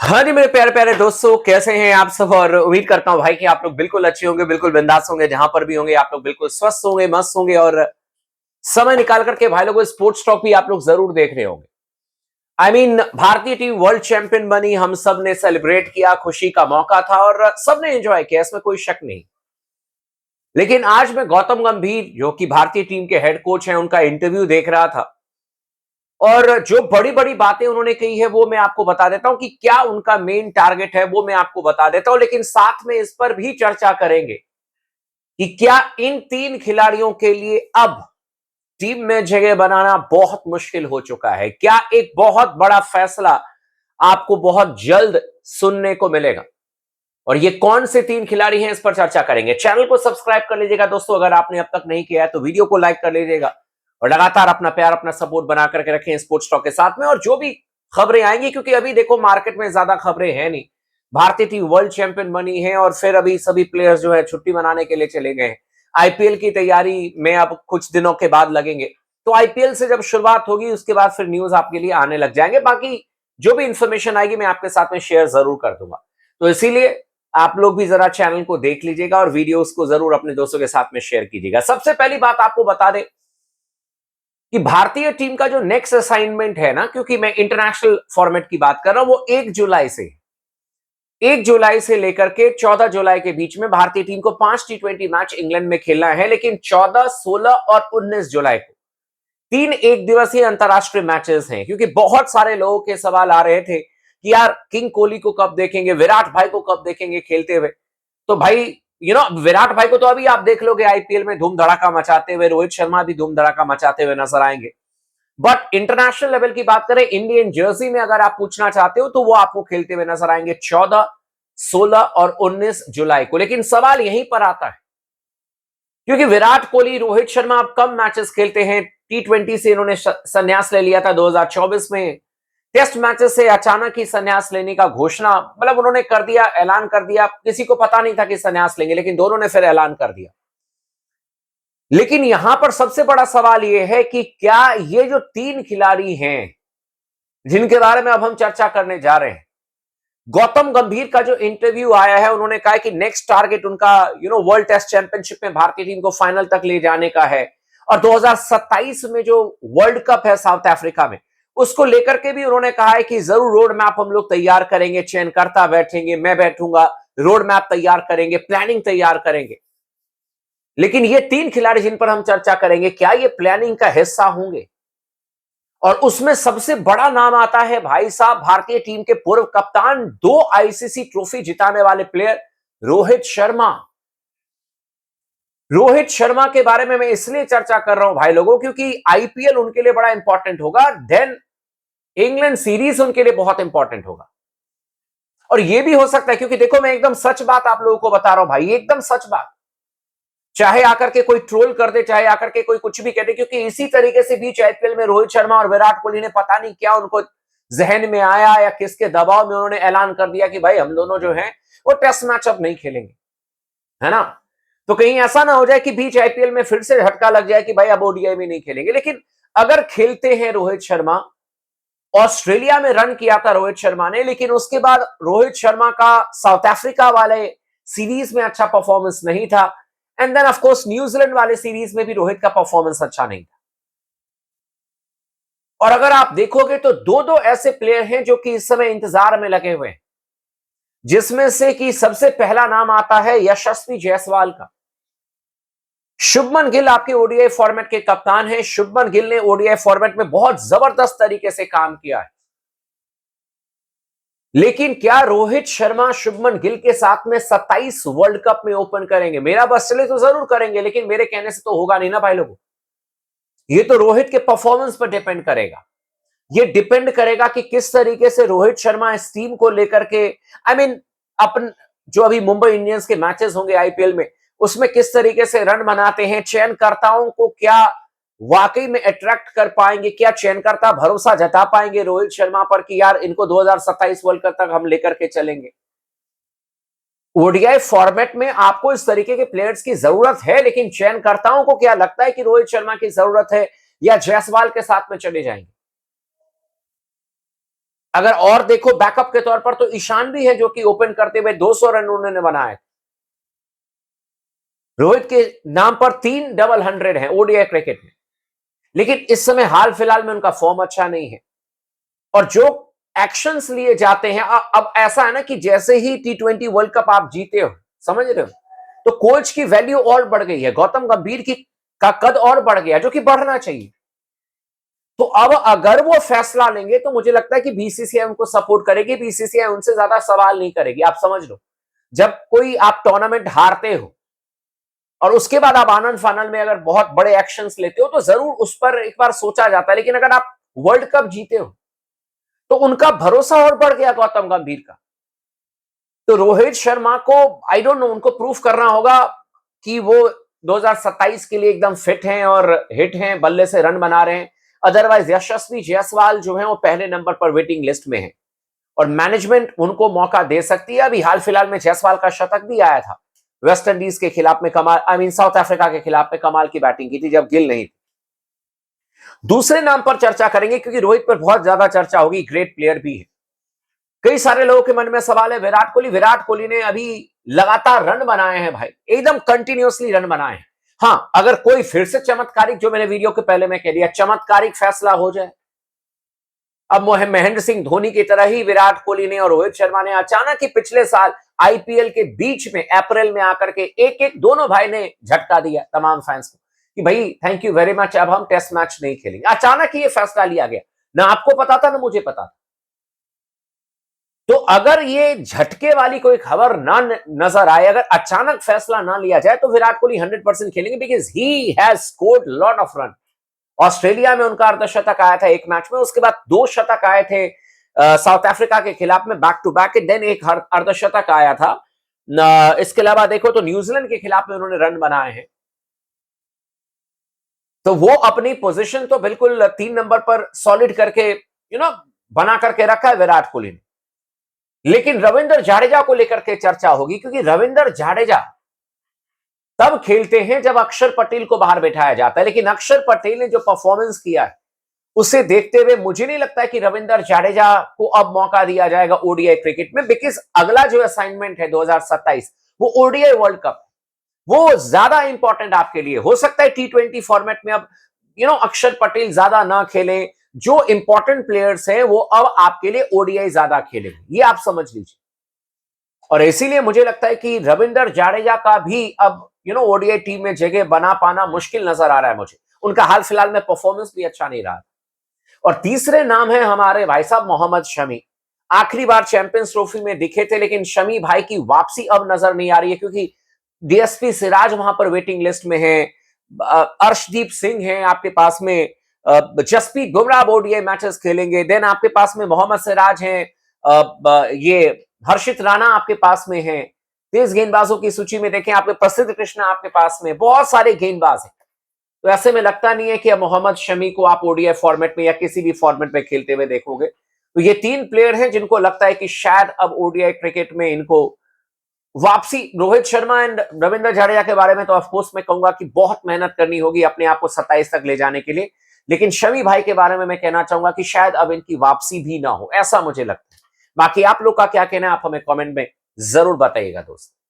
हाँ जी, मेरे प्यारे प्यारे दोस्तों, कैसे हैं आप सब। और उम्मीद करता हूं भाई कि आप लोग बिल्कुल अच्छे होंगे, बिल्कुल बिंदास होंगे। जहां पर भी होंगे आप लोग बिल्कुल स्वस्थ होंगे, मस्त होंगे। और समय निकाल करके भाई लोगों स्पोर्ट्स टॉक भी आप लोग जरूर देख रहे होंगे। भारतीय टीम वर्ल्ड चैंपियन बनी, हम सब ने सेलिब्रेट किया, खुशी का मौका था और सबने एंजॉय किया, इसमें कोई शक नहीं। लेकिन आज मैं गौतम गंभीर, जो कि भारतीय टीम के हेड कोच हैं, उनका इंटरव्यू देख रहा था। और जो बड़ी बड़ी बातें उन्होंने कही है वो मैं आपको बता देता हूं कि क्या उनका मेन टारगेट है, वो मैं आपको बता देता हूं। लेकिन साथ में इस पर भी चर्चा करेंगे कि क्या इन तीन खिलाड़ियों के लिए अब टीम में जगह बनाना बहुत मुश्किल हो चुका है। क्या एक बहुत बड़ा फैसला आपको बहुत जल्द सुनने को मिलेगा, और ये कौन से तीन खिलाड़ी हैं, इस पर चर्चा करेंगे। चैनल को सब्सक्राइब कर लीजिएगा दोस्तों, अगर आपने अब तक नहीं किया है तो वीडियो को लाइक कर लीजिएगा और लगातार अपना प्यार, अपना सपोर्ट बना करके रखें स्पोर्ट्स टॉक के साथ में। और जो भी खबरें आएंगी, क्योंकि अभी देखो मार्केट में ज्यादा खबरें हैं नहीं। भारतीय टीम वर्ल्ड चैंपियन बनी है और फिर अभी सभी प्लेयर्स जो है छुट्टी मनाने के लिए चले गए हैं। आईपीएल की तैयारी में अब कुछ दिनों के बाद लगेंगे, तो आईपीएल से जब शुरुआत होगी उसके बाद फिर न्यूज आपके लिए आने लग जाएंगे। बाकी जो भी इंफॉर्मेशन आएगी मैं आपके साथ में शेयर जरूर कर दूंगा। तो इसीलिए आप लोग भी जरा चैनल को देख लीजिएगा और वीडियोस को जरूर अपने दोस्तों के साथ में शेयर कीजिएगा। सबसे पहली बात आपको बता दें कि भारतीय टीम का जो नेक्स्ट असाइनमेंट है ना, क्योंकि मैं इंटरनेशनल फॉर्मेट की बात कर रहा हूं, वो 1 जुलाई से लेकर के 14 जुलाई के बीच में भारतीय टीम को 5 T20 मैच इंग्लैंड में खेलना है। लेकिन 14, 16 और 19 जुलाई को 3 एक दिवसीय अंतरराष्ट्रीय मैचेस हैं। क्योंकि बहुत सारे लोगों के सवाल आ रहे थे कि यार किंग कोहली को कब देखेंगे, विराट भाई को कब देखेंगे खेलते हुए। तो भाई विराट भाई को तो अभी आप देख लोगे आईपीएल में धूम धड़ाका मचाते हुए, रोहित शर्मा भी धूम धड़ाका मचाते हुए नजर आएंगे। बट इंटरनेशनल लेवल की बात करें, इंडियन जर्सी में अगर आप पूछना चाहते हो तो वो आपको खेलते हुए नजर आएंगे 14, 16 और 19 जुलाई को। लेकिन सवाल यहीं पर आता है, क्योंकि विराट कोहली, रोहित शर्मा अब कम मैचेस खेलते हैं। T20 से इन्होंने संन्यास ले लिया था 2024 में। टेस्ट मैचेस से अचानक ही संन्यास लेने का घोषणा, मतलब उन्होंने कर दिया, ऐलान कर दिया। किसी को पता नहीं था कि संन्यास लेंगे, लेकिन दोनों ने फिर ऐलान कर दिया। लेकिन यहां पर सबसे बड़ा सवाल यह है कि क्या ये जो तीन खिलाड़ी हैं जिनके बारे में अब हम चर्चा करने जा रहे हैं, गौतम गंभीर का जो इंटरव्यू आया है, उन्होंने कहा कि नेक्स्ट टारगेट उनका वर्ल्ड टेस्ट चैंपियनशिप में भारतीय टीम को फाइनल तक ले जाने का है। और 2027 में जो वर्ल्ड कप है साउथ अफ्रीका में, उसको लेकर के भी उन्होंने कहा है कि जरूर रोड मैप हम लोग तैयार करेंगे, चयनकर्ता बैठेंगे, मैं बैठूंगा, रोड मैप तैयार करेंगे, प्लानिंग तैयार करेंगे। लेकिन ये तीन खिलाड़ी जिन पर हम चर्चा करेंगे, क्या ये प्लानिंग का हिस्सा होंगे? और उसमें सबसे बड़ा नाम आता है भाई साहब, भारतीय टीम के पूर्व कप्तान, 2 आईसीसी ट्रॉफी जिताने वाले प्लेयर रोहित शर्मा। रोहित शर्मा के बारे में मैं इसलिए चर्चा कर रहा हूं भाई लोगों, क्योंकि आईपीएल उनके लिए बड़ा इंपॉर्टेंट होगा, देन इंग्लैंड सीरीज उनके लिए बहुत इंपॉर्टेंट होगा। और यह भी हो सकता है, क्योंकि देखो मैं एकदम सच बात आप लोगों को बता रहा हूं भाई, एकदम सच बात। चाहे आकर के कोई ट्रोल कर दे, चाहे आकर के कोई कुछ भी कह दे, क्योंकि इसी तरीके से बीच आईपीएल में रोहित शर्मा और विराट कोहली ने पता नहीं क्या उनको जहन में आया या किसके दबाव में उन्होंने ऐलान कर दिया कि भाई हम दोनों जो हैं वो टेस्ट मैच अब नहीं खेलेंगे, है ना। तो कहीं ऐसा ना हो जाए कि बीच आईपीएल में फिर से झटका लग जाए कि भाई अब ओडीआई में नहीं खेलेंगे। लेकिन अगर खेलते हैं रोहित शर्मा, ऑस्ट्रेलिया में रन किया था रोहित शर्मा ने, लेकिन उसके बाद रोहित शर्मा का साउथ अफ्रीका वाले सीरीज में अच्छा परफॉर्मेंस नहीं था। And then of course New Zealand वाले सीरीज में भी रोहित का परफॉर्मेंस अच्छा नहीं था। और अगर आप देखोगे तो दो दो ऐसे प्लेयर हैं जो कि इस समय इंतजार में लगे हुए हैं, जिसमें से कि सबसे पहला नाम आता है यशस्वी जायसवाल का। शुभमन गिल आपके ओडीआई फॉर्मेट के कप्तान हैं। शुभमन गिल ने ओडीआई फॉर्मेट में बहुत जबरदस्त तरीके से काम किया है। लेकिन क्या रोहित शर्मा शुभमन गिल के साथ में 27 वर्ल्ड कप में ओपन करेंगे? मेरा बस चले तो जरूर करेंगे, लेकिन मेरे कहने से तो होगा नहीं ना भाई लोगों। ये तो रोहित के परफॉर्मेंस पर डिपेंड करेगा। ये डिपेंड करेगा कि किस तरीके से रोहित शर्मा इस टीम को लेकर के, अपन जो अभी मुंबई इंडियंस के मैचेस होंगे आईपीएल में, उसमें किस तरीके से रन बनाते हैं, चयनकर्ताओं को क्या वाकई में अट्रैक्ट कर पाएंगे, क्या चयनकर्ता भरोसा जता पाएंगे रोहित शर्मा पर कि यार इनको 2027 वर्ल्ड कप तक हम लेकर के चलेंगे। ओडीआई फॉर्मेट में आपको इस तरीके के प्लेयर्स की जरूरत है, लेकिन चयनकर्ताओं को क्या लगता है कि रोहित शर्मा की जरूरत है या जायसवाल के साथ में चले जाएंगे? अगर और देखो बैकअप के तौर पर तो ईशान भी है जो कि ओपन करते हुए 200 रन उन्होंने बनाए। रोहित के नाम पर 3 डबल 100 है ओडीआई क्रिकेट में, लेकिन इस समय हाल फिलहाल में उनका फॉर्म अच्छा नहीं है और जो एक्शंस लिए जाते हैं अब ऐसा है ना कि जैसे ही T20 वर्ल्ड कप आप जीते हो, समझ रहे हो, तो कोच की वैल्यू और बढ़ गई है, गौतम गंभीर की का कद और बढ़ गया जो कि बढ़ना चाहिए। तो अब अगर वो फैसला लेंगे तो मुझे लगता है कि बीसीसीआई उनको सपोर्ट करेगी, बीसीसीआई उनसे ज्यादा सवाल नहीं करेगी। आप समझ लो, जब कोई आप टूर्नामेंट हारते हो और उसके बाद आप आनंद फानल में अगर बहुत बड़े एक्शंस लेते हो तो जरूर उस पर एक बार सोचा जाता है, लेकिन अगर आप वर्ल्ड कप जीते हो तो उनका भरोसा और बढ़ गया गौतम गंभीर का। तो रोहित शर्मा को आई डोंट नो, उनको प्रूफ करना होगा कि वो 2027 के लिए एकदम फिट हैं और हिट हैं, बल्ले से रन बना रहे हैं। अदरवाइज यशस्वी जायसवाल जो है वो पहले नंबर पर वेटिंग लिस्ट में है और मैनेजमेंट उनको मौका दे सकती है। अभी हाल फिलहाल में जायसवाल का शतक भी आया था, वेस्ट इंडीज के खिलाफ में कमाल, साउथ अफ्रीका के खिलाफ में कमाल की बैटिंग की थी जब गिल नहीं थी। दूसरे नाम पर चर्चा करेंगे क्योंकि रोहित पर बहुत ज्यादा चर्चा होगी, ग्रेट प्लेयर भी है। कई सारे लोगों के मन में सवाल है विराट कोहली। विराट कोहली ने अभी लगातार रन बनाए हैं भाई, एकदम कंटिन्यूअसली रन बनाए हैं। हां, अगर कोई फिर से चमत्कारिक, जो मैंने वीडियो के पहले में कह दिया, चमत्कारिक फैसला हो जाए, अब महेंद्र सिंह धोनी की तरह ही विराट कोहली ने और रोहित शर्मा ने अचानक ही पिछले साल आईपीएल के बीच में अप्रैल में आकर के एक एक दोनों भाई ने झटका दिया तमाम फैंस को कि भाई थैंक यू वेरी मच, अब हम टेस्ट मैच नहीं खेलेंगे। अचानक ही ये फैसला लिया गया, ना आपको पता था ना मुझे पता था। तो अगर ये झटके वाली कोई खबर ना नजर आए, अगर अचानक फैसला ना लिया जाए तो विराट कोहली 100% खेलेंगे, because he has scored lot of run. Australia में उनका अर्धशतक आया था एक मैच में, उसके बाद 2 शतक आए थे साउथ अफ्रीका के खिलाफ में बैक टू बैक, देन एक अर्धशतक आया था। इसके अलावा देखो तो न्यूजीलैंड के खिलाफ में उन्होंने रन बनाए हैं। तो वो अपनी पोजीशन तो बिल्कुल 3 नंबर पर सॉलिड करके बना करके रखा है विराट कोहली ने। लेकिन रविंद्र जाडेजा को लेकर के चर्चा होगी क्योंकि रविंद्र जाडेजा तब खेलते हैं जब अक्षर पटेल को बाहर बैठाया जाता है, लेकिन अक्षर पटेल ने जो परफॉर्मेंस किया है उसे देखते हुए मुझे नहीं लगता है कि रविंद्र जाडेजा को अब मौका दिया जाएगा ओडीआई क्रिकेट में, बिकॉज अगला जो असाइनमेंट है 2027 वो ओडीआई वर्ल्ड कप, वो ज्यादा इंपॉर्टेंट आपके लिए हो सकता है। T20 फॉर्मेट में अब अक्षर पटेल ज्यादा ना खेले, जो इंपॉर्टेंट प्लेयर्स हैं वो अब आपके लिए ओडीआई ज्यादा खेलेंगे, ये आप समझ लीजिए। और इसीलिए मुझे लगता है कि रविंद्र जाडेजा का भी अब ओडीआई टीम में जगह बना पाना मुश्किल नजर आ रहा है मुझे। उनका हाल फिलहाल में परफॉर्मेंस भी अच्छा नहीं रहा। और तीसरे नाम है हमारे भाई साहब मोहम्मद शमी। आखिरी बार चैंपियंस ट्रॉफी में दिखे थे, लेकिन शमी भाई की वापसी अब नजर नहीं आ रही है क्योंकि डीएसपी सिराज वहां पर वेटिंग लिस्ट में है, अर्शदीप सिंह है आपके पास में, जसप्रीत बुमराह ओडीआई मैचेस खेलेंगे, देन आपके पास में मोहम्मद सिराज हैं, ये हर्षित राणा आपके पास में है। तेज गेंदबाजों की सूची में देखें, आपके प्रसिद्ध कृष्णा आपके पास में, बहुत सारे गेंदबाज हैं। तो ऐसे में लगता नहीं है कि अब मोहम्मद शमी को आप ओडीआई फॉर्मेट में या किसी भी फॉर्मेट में खेलते हुए देखोगे। तो ये 3 प्लेयर हैं जिनको लगता है कि शायद अब ओडीआई क्रिकेट में इनको वापसी। रोहित शर्मा एंड रविंद्र जाडेजा के बारे में तो ऑफ कोर्स मैं कहूंगा कि बहुत मेहनत करनी होगी अपने आप को 27 तक ले जाने के लिए, लेकिन शमी भाई के बारे में मैं कहना चाहूंगा कि शायद अब इनकी वापसी भी ना हो, ऐसा मुझे लगता है। बाकी आप लोग का क्या कहना है, आप हमें कमेंट में जरूर बताइएगा दोस्तों।